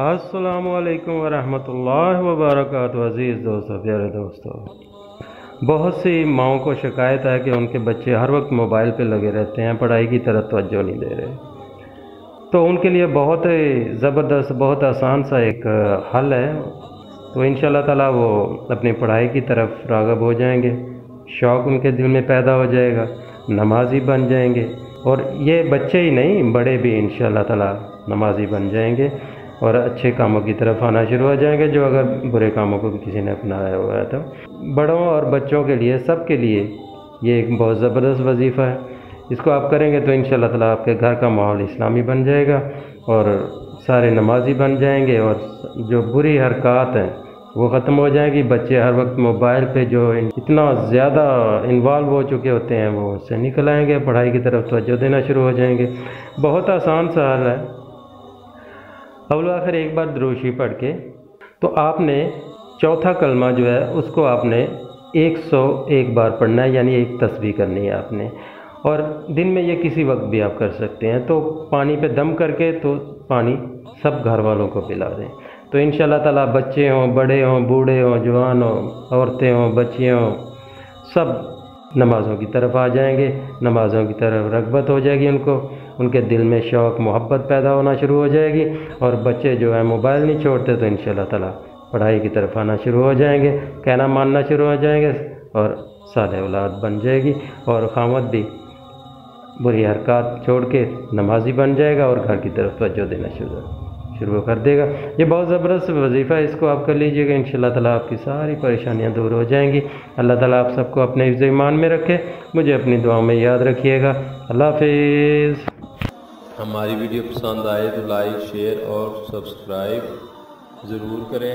अस्सलामु अलैकुम वरहमतुल्लाहि वबरकातुहू। अज़ीज़ दोस्तों, प्यारे दोस्तों, बहुत सी माओं को शिकायत है कि उनके बच्चे हर वक्त मोबाइल पे लगे रहते हैं, पढ़ाई की तरफ तवज्जो नहीं दे रहे। तो उनके लिए बहुत ज़बरदस्त, बहुत आसान सा एक हल है। तो इंशाअल्लाह ताला वो अपनी पढ़ाई की तरफ राग़ब हो जाएंगे, शौक़ उनके दिल में पैदा हो जाएगा, नमाज़ी बन जाएंगे। और ये बच्चे ही नहीं, बड़े भी इंशाअल्लाह ताला नमाज़ी बन जाएंगे और अच्छे कामों की तरफ आना शुरू हो जाएंगे, जो अगर बुरे कामों को भी किसी ने अपनाया हुआ है। तो बड़ों और बच्चों के लिए, सब के लिए ये एक बहुत ज़बरदस्त वजीफ़ा है। इसको आप करेंगे तो इंशाअल्लाह ताला आपके घर का माहौल इस्लामी बन जाएगा और सारे नमाज़ी बन जाएंगे और जो बुरी हरकत हैं वो ख़त्म हो जाएगी। बच्चे हर वक्त मोबाइल पे जो इतना ज़्यादा इन्वॉल्व हो चुके होते हैं वो उससे निकल आएंगे, पढ़ाई की तरफ तवज्जो देना शुरू हो जाएंगे। बहुत आसान सा हल है। अव्वल आखिर एक बार दुरूद पढ़ के तो आपने चौथा कलमा जो है उसको आपने 101 बार पढ़ना है, यानी एक तस्बीह करनी है आपने। और दिन में ये किसी वक्त भी आप कर सकते हैं। तो पानी पे दम करके तो पानी सब घर वालों को पिला दें। तो इंशाअल्लाह ताला बच्चे हों, बड़े हों, बूढ़े हों, जवान हों, औरतें हों, बच्चियाँ हों, सब नमाज़ों की तरफ आ जाएंगे, नमाज़ों की तरफ रग़बत हो जाएगी उनको, उनके दिल में शौक़ मोहब्बत पैदा होना शुरू हो जाएगी। और बच्चे जो है मोबाइल नहीं छोड़ते तो इंशाअल्लाह ताला पढ़ाई की तरफ आना शुरू हो जाएंगे, कहना मानना शुरू हो जाएंगे और सालेह औलाद बन जाएगी। और ख़ावंद भी बुरी हरकत छोड़ के नमाज़ी बन जाएगा और घर की तरफ तवज्जो देना शुरू कर देगा। ये बहुत ज़बरदस्त वजीफ़ा है, इसको आप कर लीजिएगा, इंशाअल्लाह ताला आपकी सारी परेशानियां दूर हो जाएंगी। अल्लाह ताला आप सबको अपने हिफ्ज़ ईमान में रखे, मुझे अपनी दुआओं में याद रखिएगा। अल्लाह हाफ़िज़। हमारी वीडियो पसंद आए तो लाइक, शेयर और सब्सक्राइब ज़रूर करें।